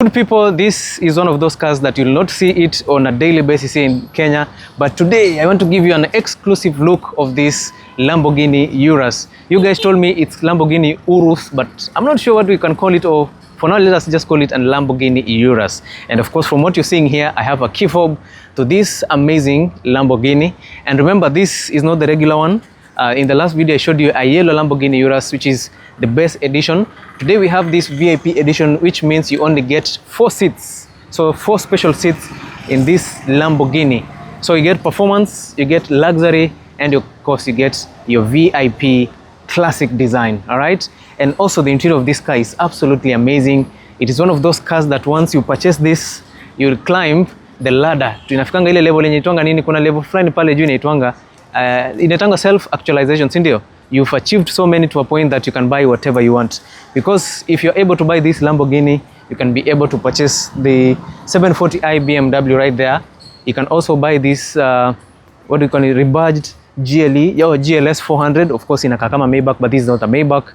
Good people, this is one of those cars that you'll not see it on a daily basis here in Kenya, but today I want to give you an exclusive look of this Lamborghini Urus. You guys told me it's Lamborghini Urus, but I'm not sure what we can call it, or for now let us just call it a Lamborghini Urus. And of course, from what you're seeing here, I have a key fob to this amazing Lamborghini. And remember, this is not the regular one. In the last video, I showed you a yellow Lamborghini Urus, which is the best edition. Today we have this VIP edition, which means you only get 4 seats. So 4 special seats in this Lamborghini. So you get performance, you get luxury, and of course you get your VIP classic design, all right? And also the interior of this car is absolutely amazing. It is one of those cars that once you purchase this, you'll climb the ladder. Tunafikanga ile level yenye itwanga nini, kuna level fulani pale juu inaitwanga inatanga self actualization, si ndio? You've achieved so many to a point that you can buy whatever you want, because if you're able to buy this Lamborghini, you can be able to purchase the 740i BMW right there. You can also buy this what do you call it, rebadged GLE or GLS 400. Of course inakaa kama Maybach, but this is not a Maybach.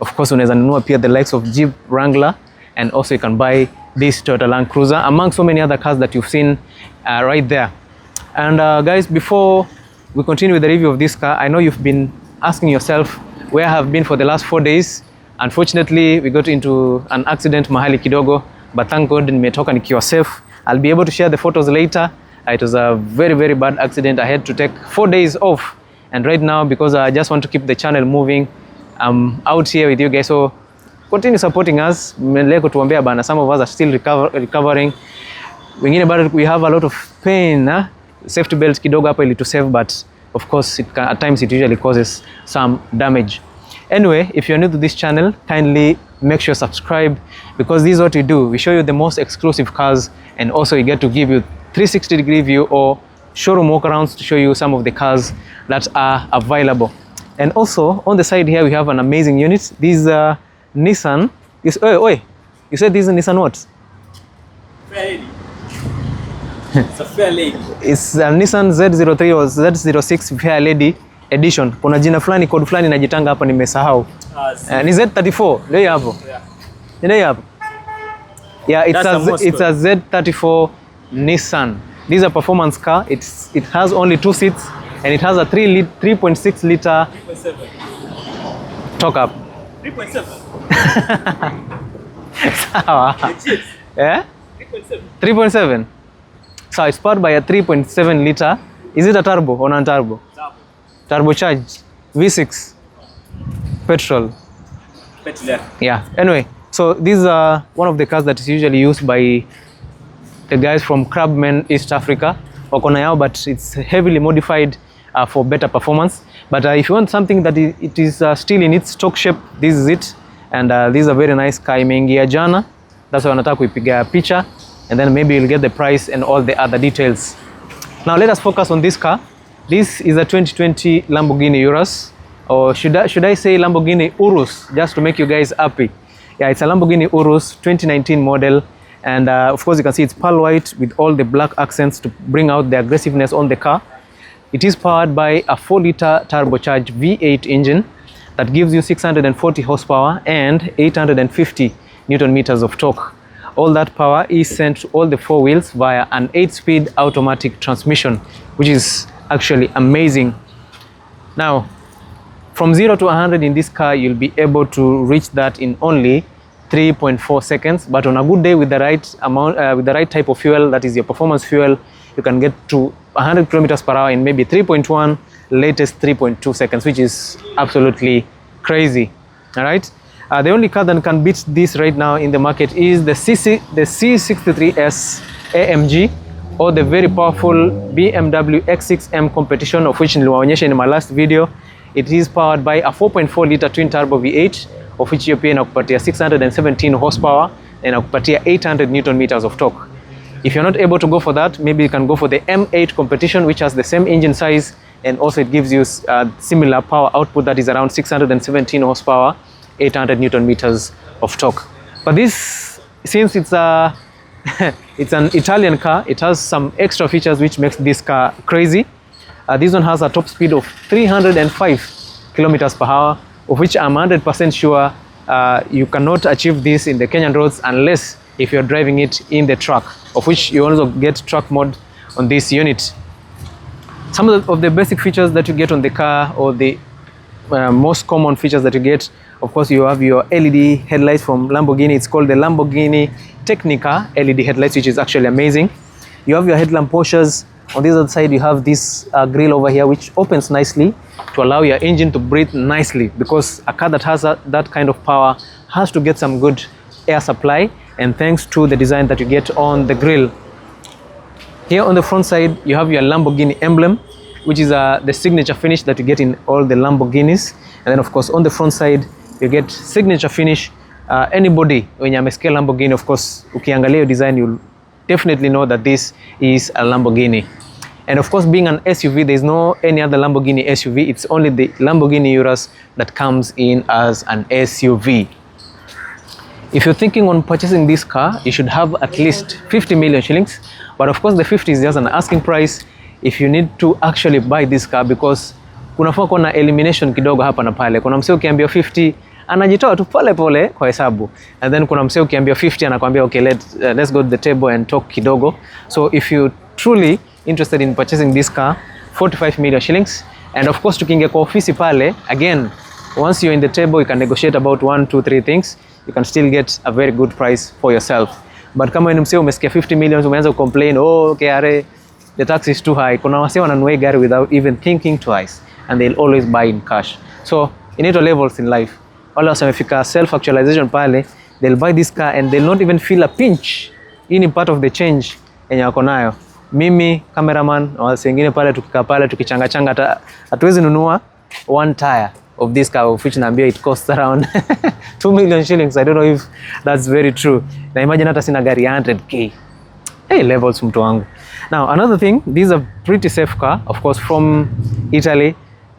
Of course unaweza nunua pia the likes of Jeep Wrangler, and also you can buy this Toyota Land Cruiser, among so many other cars that you've seen right there. And guys, before we continue with the review of this car, I know you've been asking yourself where I have been for the last 4 days. Unfortunately, we got into an accident mahali kidogo, but thank God nimetoka nikiwa safe. I'll be able to share the photos later. It was a very, very bad accident. I had to take 4 days off. And right now, because I just want to keep the channel moving, I'm out here with you guys. So continue supporting us. Tuambia bana, some of us are still recovering. Wengine bado we have a lot of pain. Safety belt kidogo hapa ili to save, but of course at times it usually causes some damage. Anyway, if you're new to this channel, kindly make sure subscribe, because this is what we do. We show you the most exclusive cars, and also we get to give you 360-degree view or showroom walkarounds to show you some of the cars that are available. And also on the side here we have an amazing unit. This is Nissan. You said this is Nissan what? It's a Fair Lady. It's a Nissan Z34 or Z06 Fair Lady edition. Kuna jina fulani, code fulani najitanga hapa nimesahau. Ni Z34. Ndio hapo. Yeah. Ndio hapo. Yeah, it's a Z34 Nissan. This is a performance car. It has only 2 seats, and it has a 3.6 liter 3.7 top up. 3.7. Sawa. Yeah? 3.7. So it's powered by a 3.7 liter. Is it a turbo or non-turbo? Turbo. Turbocharged V6 petrol. Yeah. Anyway, so these are one of the cars that is usually used by the guys from Crabman East Africa, Okonayao, but it's heavily modified for better performance. But if you want something that it is still in its stock shape, this is it. And this is a very nice car. Imeingia jana. That's why wanataka kuipiga picha, and then maybe you'll get the price and all the other details. Now let us focus on this car. This is a 2020 Lamborghini Urus, or should I say Lamborghini Urus, just to make you guys happy. Yeah, it's a Lamborghini Urus 2019 model, and of course you can see it's pearl white with all the black accents to bring out the aggressiveness on the car. It is powered by a 4-liter turbocharged V8 engine that gives you 640 horsepower and 850 Newton meters of torque. All that power is sent to all the 4 wheels via an 8-speed automatic transmission, which is actually amazing. Now, from 0 to 100 in this car, you'll be able to reach that in only 3.4 seconds. But on a good day with the right amount, with the right type of fuel, that is your performance fuel, you can get to 100 kilometers per hour in maybe 3.1, latest 3.2 seconds, which is absolutely crazy. All right. The only car that can beat this right now in the market is the C63S AMG, or the very powerful BMW X6M competition, of which niliwaonyesha in my last video. It is powered by a 4.4 liter twin turbo V8, of which hiyo pia inakupatia 617 horsepower na inakupatia 800 Newton meters of torque. If you're not able to go for that, maybe you can go for the M8 competition, which has the same engine size, and also it gives you similar power output, that is around 617 horsepower, 800 Newton meters of torque. But this, since it's it's an Italian car, it has some extra features which makes this car crazy. This one has a top speed of 305 kilometers per hour, of which I'm 100% sure you cannot achieve this in the Kenyan roads unless if you're driving it in the truck, of which you also get truck mode on this unit. Some of the basic features that you get on the car, or the most common features that you get, of course, you have your LED headlights from Lamborghini. It's called the Lamborghini Technica LED headlights, which is actually amazing. You have your headlamp washers. On this other side, you have this grill over here, which opens nicely to allow your engine to breathe nicely, because a car that has that kind of power has to get some good air supply, and thanks to the design that you get on the grill. Here on the front side, you have your Lamborghini emblem, which is the signature finish that you get in all the Lamborghinis. And then of course on the front side, you get signature finish. Anybody when amesikia Lamborghini, of course, ukiangalia your design, you'll definitely know that this is a Lamborghini. And of course, being an SUV, there's no any other Lamborghini SUV. It's only the Lamborghini Urus that comes in as an SUV. If you're thinking on purchasing this car, you should have at least 50 million shillings. But of course, the 50 is just an asking price if you need to actually buy this car, because kunafaa kuwa na elimination kidogo hapa na pale. Kuna msee ukiambia 50 anajitoa tu pole pole kwa hesabu, and then kuna msee ukiambia 50 anakuambia okay, let's go to the table and talk kidogo. So if you truly interested in purchasing this car, 45 million shillings. And of course, tukiingia kwa ofisi pale, again, once you're in the table, you can negotiate about 1, 2, 3 things. You can still get a very good price for yourself. But kama wewe msee umesikia 50 million, umeanza complain, oh okay, are the tax is too high. Kuna wasee wananunua gari without even thinking twice, and they'll always buy in cash. So in all levels in life, wale wasemefika self actualization pale, they'll buy this car and they'll not even feel a pinch. Hii ni part of the change yenye wako nayo. Mimi cameraman na wase wengine pale tukikaa pale tukichanga changa, hatuwezi nunua one tire of this car, of which naambia it costs around 2 million shillings. I don't know if that's very true. Na imagine hata sina gari 100k. Hey, levels mtu wangu. Now another thing, this is a pretty safe car, of course, from Italy.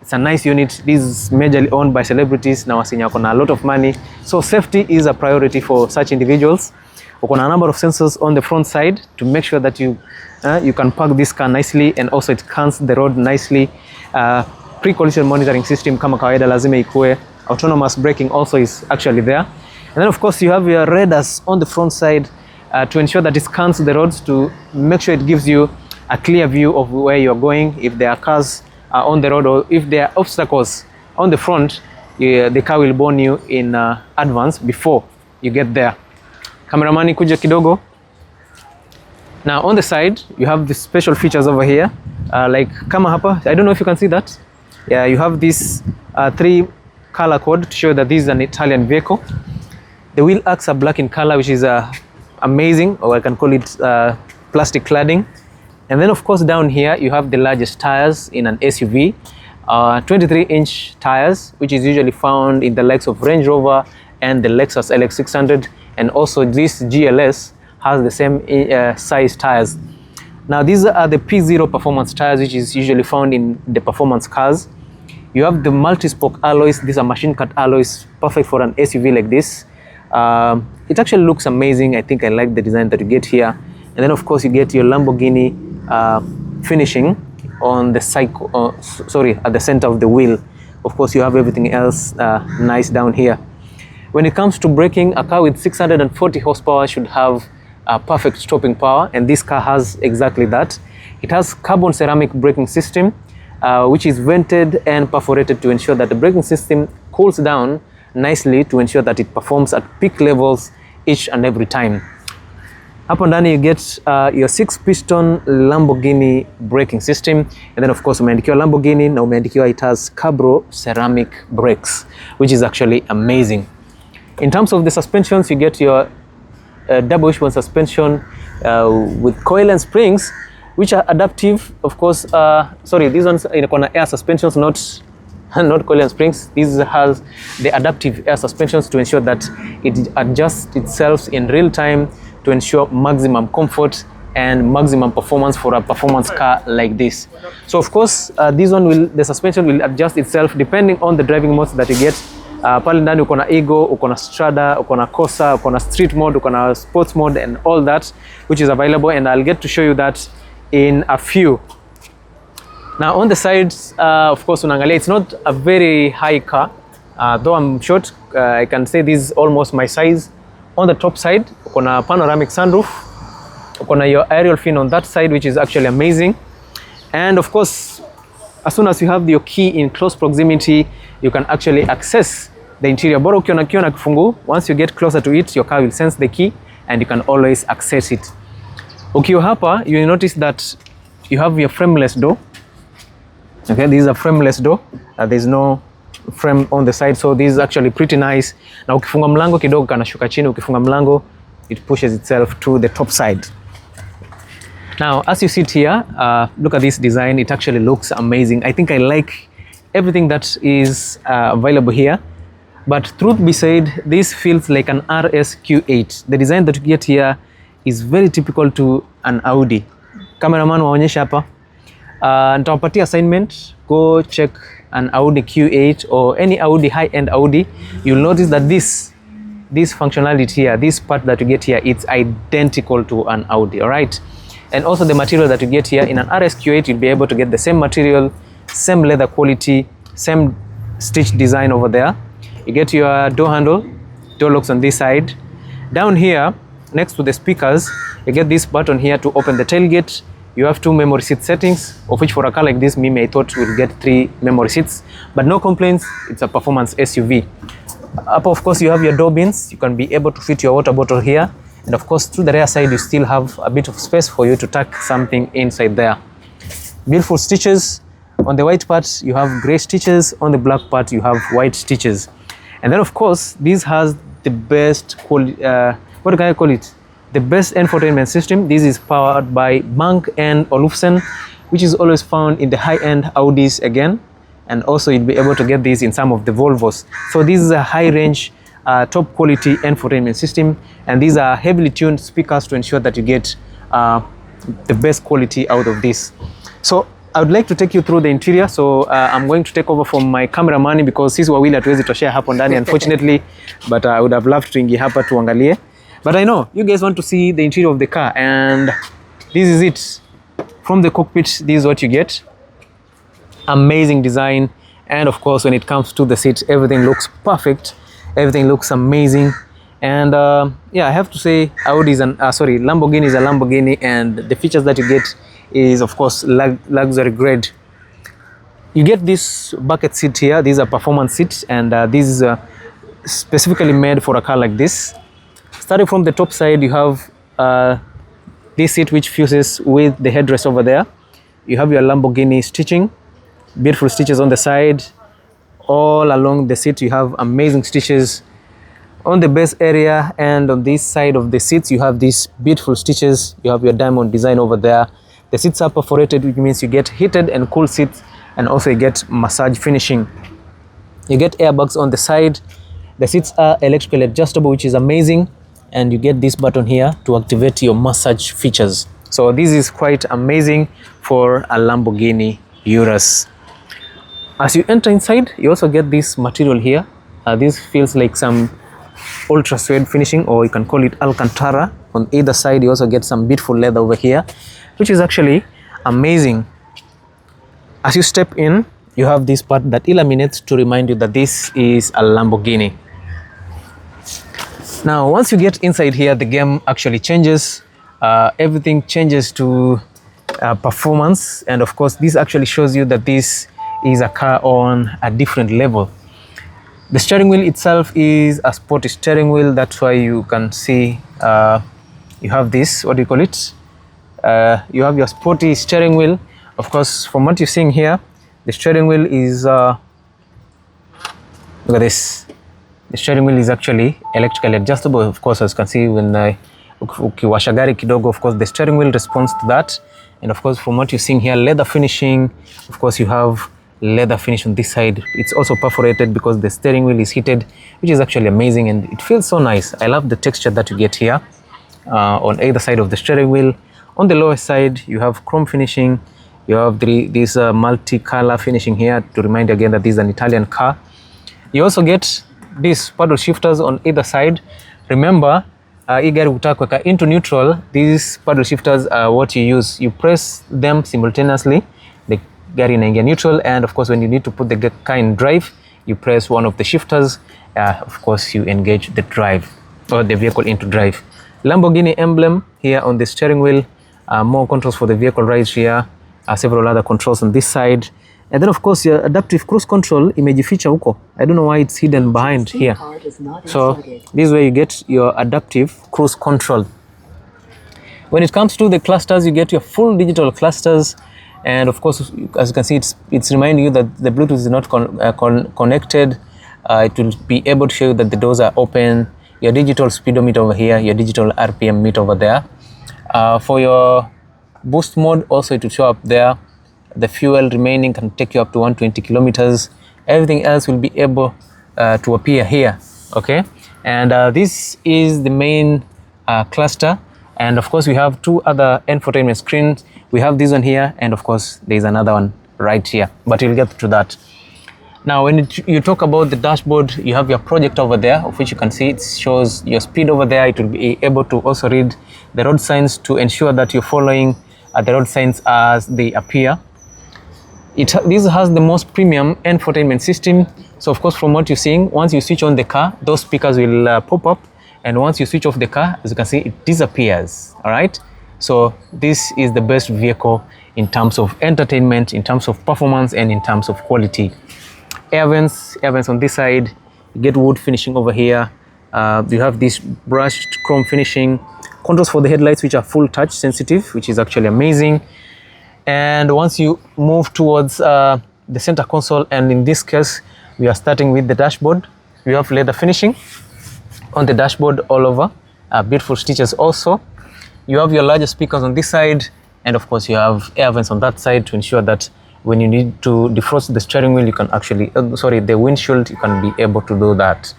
It's a nice unit. This is majorly owned by celebrities na wasinya wako na a lot of money, so safety is a priority for such individuals. Uko na a number of sensors on the front side to make sure that you can park this car nicely, and also it scans the road nicely. Pre-collision monitoring system kama kawaida lazima ikue. Autonomous braking also is actually there. And then of course you have your radars on the front side to ensure that it scans the roads, to make sure it gives you a clear view of where you're going. If there are cars on the road, or if there are obstacles on the front, the car will warn you in advance before you get there. Cameraman kuja kidogo. Now on the side, you have the special features over here, like kama hapa, I don't know if you can see that. Yeah, you have this 3 color code to show that this is an Italian vehicle. The wheel arcs are black in color, which is amazing, or I can call it plastic cladding. And then of course down here you have the largest tires in an SUV, 23-inch tires, which is usually found in the likes of Range Rover and the Lexus LX600, and also this GLS has the same size tires. Now these are the P0 performance tires, which is usually found in the performance cars. You have the multi-spoke alloys. These are machine cut alloys, perfect for an SUV like this. It actually looks amazing. I think I like the design that you get here. And then of course you get your Lamborghini finishing on the cycle, at the center of the wheel. Of course you have everything else nice down here. When it comes to braking, a car with 640 horsepower should have perfect stopping power, and this car has exactly that. It has carbon ceramic braking system, which is vented and perforated to ensure that the braking system cools down nicely, to ensure that it performs at peak levels each and every time. Hapo ndani you get your 6-piston Lamborghini braking system, and then of course umeandikiwa Lamborghini na umeandikiwa it has Cabro ceramic brakes, which is actually amazing. In terms of the suspensions, you get your double wishbone suspension with coil and springs, which are adaptive. Of course, these ones in air suspensions, not coil and springs. This has the adaptive air suspensions to ensure that it adjusts itself in real time to ensure maximum comfort and maximum performance for a performance car like this. So of course, the suspension will adjust itself depending on the driving modes that you get. Pale ndani uko na Ego, uko na Strada, uko na Corsa, uko na Street mode, uko na Sports mode, and all that, which is available, and I'll get to show you that in a few. Now on the sides, of course unaangalia, it's not a very high car, though I'm short. I can say this is almost my size. on the top side, kuna panoramic sunroof, kuna your aerial fin on that side, which is actually amazing. And of course, as soon as you have your key in close proximity, you can actually access the interior. Bora ukiona kiona kifungu, once you get closer to it, your car will sense the key and you can always access it. Ukiwa hapa, you will notice that you have your frameless door. Okay, this is a frameless door. There's no frame on the side, so this is actually pretty nice. Na ukifunga mlango kidogo kanashuka chini, ukifunga mlango it pushes itself to the top side. Now, as you sit here, look at this design. It actually looks amazing. I think I like everything that is available here. But truth be said, this feels like an RS-Q8. The design that you get here is very typical to an Audi. Cameraman waonyesha hapa. Nitawapatia assignment. Go check an Audi Q8 or any Audi, high-end Audi. You'll notice that this functionality here, this part that you get here, it's identical to an Audi, all right? And also the material that you get here in an RS-Q8, you'll be able to get the same material, same leather quality, same stitch design over there. You get your door handle, door locks on this side. Down here, next to the speakers, you get this button here to open the tailgate. You have 2 memory seat settings, of which for a car like this, I thought we'll get 3 memory seats, but no complaints, it's a performance SUV. Up, of course, you have your door bins. You can be able to fit your water bottle here. And of course, to the rear side, you still have a bit of space for you to tuck something inside there. Beautiful stitches. On the white part, you have gray stitches. On the black part, you have white stitches. And then, of course, this has the best quality, what can I call it? The best infotainment system. This is powered by Bank & Olufsen, which is always found in the high-end Audis again. And also, you'll be able to get this in some of the Volvos. So this is a high-range, top quality infotainment system, and these are heavily tuned speakers to ensure that you get the best quality out of this. So I would like to take you through the interior. So I'm going to take over from my cameraman because sisi wawili hatuwezi toshea hapo ndani unfortunately, but I would have loved to ingia hapa tuangalie. But I know you guys want to see the interior of the car, and this is it. From the cockpit, this is what you get. Amazing design, and of course when it comes to the seat, everything looks perfect. Everything looks amazing, and yeah, I have to say Audi is Lamborghini is a Lamborghini, and the features that you get is of course luxury grade. You get this bucket seat here. These are performance seats, and this is specifically made for a car like this. Starting from the top side, you have this seat which fuses with the headrest over there. You have your Lamborghini stitching, beautiful stitches on the side. All along the seat, you have amazing stitches on the base area, and on this side of the seats, you have these beautiful stitches. You have your diamond design over there. The seats are perforated, which means you get heated and cool seats, and also you get massage finishing. You get airbags on the side. The seats are electrically adjustable, which is amazing, and you get this button here to activate your massage features. So this is quite amazing for a Lamborghini Urus. As you enter inside, you also get this material here. This feels like some ultra suede finishing, or you can call it Alcantara. On either side, you also get some beautiful leather over here, which is actually amazing. As you step in, you have this part that illuminates to remind you that this is a Lamborghini. Now, once you get inside here, the game actually changes. Everything changes to performance, and of course, this actually shows you that this is a car on a different level. The steering wheel itself is a sporty steering wheel. That's why you can see you have this, what do you call it? You have your sporty steering wheel. Of course, from what you're seeing here, the steering wheel is, look at this. The steering wheel is actually electrically adjustable. Of course, as you can see, when ukiwasha gari kidogo, of course, the steering wheel responds to that. And of course, from what you're seeing here, leather finishing. Of course, you have leather finish on this side. It's also perforated because the steering wheel is heated, which is actually amazing, and it feels so nice. I love the texture that you get here on either side of the steering wheel. On the lower side, you have chrome finishing. You have this multi-color finishing here to remind you again that this is an Italian car. You also get these paddle shifters on either side. Remember, into neutral, these paddle shifters are what you use. You press them simultaneously. The gari inaingia neutral, and of course when you need to put the car in drive, you press one of the shifters. Of course you engage the drive. or the vehicle into drive. Lamborghini emblem here on the steering wheel, more controls for the vehicle right here, several other controls on this side, and then of course your adaptive cruise control imejificha huko. I don't know why it's hidden behind here. So this is where you get your adaptive cruise control. When it comes to the clusters, you get your full digital clusters, and of course, as you can see, it's reminding you that the Bluetooth is not connected. It will be able to show you that the doors are open, your digital speedometer over here, your digital RPM meter over there. For your boost mode, also it will show up there. The fuel remaining can take you up to 120 kilometers. Everything else will be able to appear here, okay? And this is the main cluster. And of course, we have two other infotainment screens. We have this one here, and of course, there's another one right here, but we'll get to that. Now, when you talk about the dashboard, you have your projector over there, of which you can see it shows your speed over there. It will be able to also read the road signs to ensure that you're following the road signs as they appear. This has the most premium infotainment system. So of course, from what you're seeing, once you switch on the car, those speakers will pop up. And once you switch off the car, as you can see, it disappears, all right? So this is the best vehicle in terms of entertainment, in terms of performance, and in terms of quality. Air vents on this side, you get wood finishing over here. You have this brushed chrome finishing. Controls for the headlights, which are full touch sensitive, which is actually amazing. And once you move towards the center console, and in this case, we are starting with the dashboard. We have leather finishing on the dashboard all over, beautiful stitches also. You have your larger speakers on this side, and of course you have air vents on that side to ensure that when you need to defrost the steering wheel, you can actually, the windshield, you can be able to do that.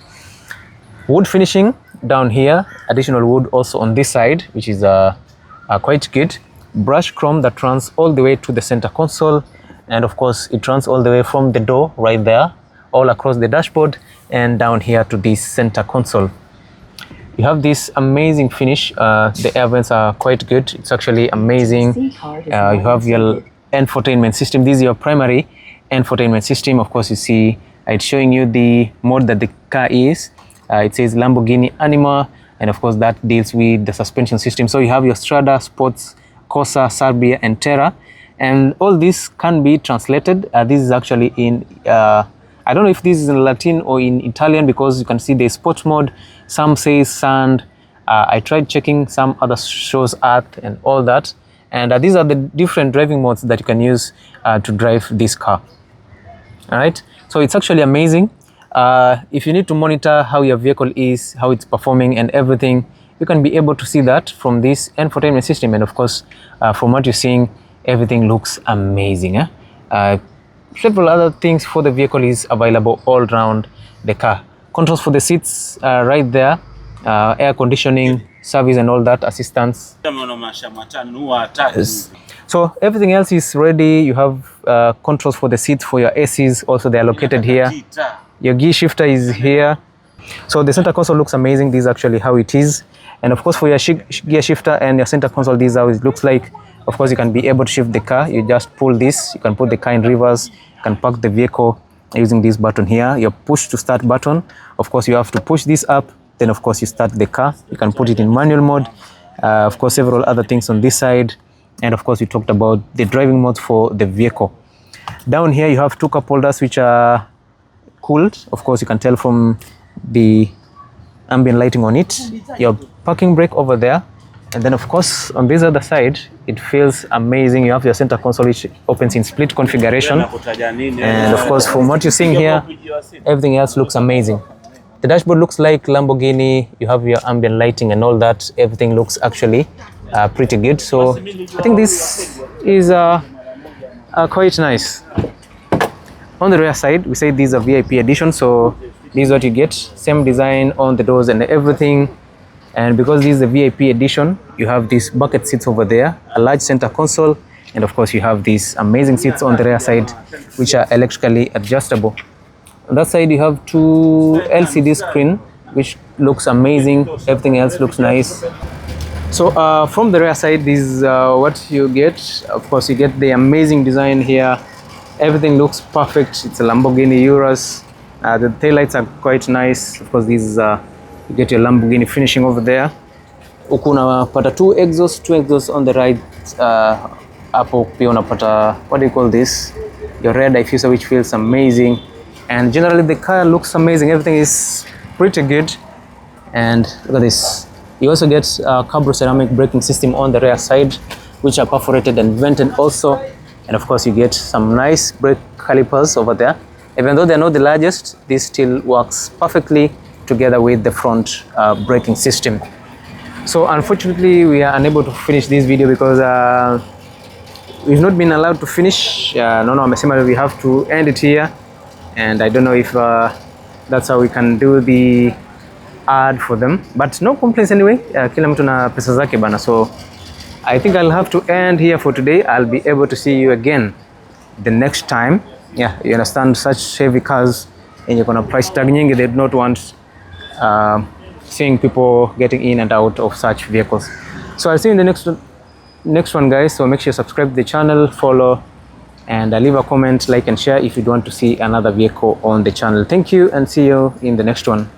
Wood finishing down here, additional wood also on this side, which is quite good. Brush chrome that runs all the way to the center console, and of course it runs all the way from the door right there, all across the dashboard, and down here to this center console. You have this amazing finish. The air vents are quite good. It's actually amazing. You have your infotainment system. This is your primary infotainment system. Of course, you see it's showing you the mode that the car is. It says Lamborghini Anima, and of course that deals with the suspension system. So you have your Strada, Sports, Corsa, Sabia, and Terra, and all this can be translated. This is actually in I don't know if this is in Latin or in Italian, because you can see the sports mode. Some say sand. I tried checking, some other shows earth and all that. And these are the different driving modes that you can use to drive this car. All right. So it's actually amazing. If you need to monitor how your vehicle is, how it's performing and everything, you can be able to see that from this infotainment system. And of course, from what you're seeing, everything looks amazing. Several other things for the vehicle is available all around the car. Controls for the seats right there, air conditioning, service and all that, assistance. Yes. So everything else is ready. You have controls for the seats for your ACs, also they are located here. Your gear shifter is here. So the center console looks amazing. This is actually how it is. And of course for your gear shifter and your center console, this is how it looks like. Of course, you can be able to shift the car. You just pull this. You can put the car in reverse. You can park the vehicle using this button here. Your push to start button. Of course, you have to push this up. Then, of course, you start the car. You can put it in manual mode. Of course, several other things on this side. And of course, we talked about the driving mode for the vehicle. Down here, you have two cup holders which are cooled. Of course, you can tell from the ambient lighting on it. Your parking brake over there. And then of course on this other side, it feels amazing. You have your center console which opens in split configuration. And of course from what you're seeing here, everything else looks amazing. The dashboard looks like Lamborghini. You have your ambient lighting and all that. Everything looks actually pretty good. So I think this is quite nice. On the rear side, we say this is a VIP edition. So this is what you get. Same design on the doors and everything. And because this is a VIP edition, you have these bucket seats over there, a large center console, and of course you have these amazing seats on the rear side, which are electrically adjustable. On that side, you have two LCD screen, which looks amazing. Everything else looks nice. So from the rear side, this is what you get. Of course, you get the amazing design here. Everything looks perfect. It's a Lamborghini Urus. The taillights are quite nice. Of course, this is You get your Lamborghini finishing over there. Huku unapata two exhausts on the right. Hapo pia unapata, what do you call this, your rear diffuser, which feels amazing, and generally the car looks amazing. Everything is pretty good. And look at this, you also get a carbon ceramic braking system on the rear side, which are perforated and vented also. And of course you get some nice brake calipers over there. Even though they're not the largest, this still works perfectly together with the front braking system. So unfortunately we are unable to finish this video because we've not been allowed to finish. No, wamesema we have to end it here, and I don't know if that's how we can do the ad for them, but no complaints anyway. Kila mtu na pesa zake bana. So I think I'll have to end here for today. I'll be able to see you again the next time. Yeah, you understand, such heavy cars and you're gonna price tag nyingi, they do not want seeing people getting in and out of such vehicles. So I'll see you in the next one, guys. So make sure you subscribe to the channel, follow, and leave a comment, like and share if you want to see another vehicle on the channel. Thank you and see you in the next one.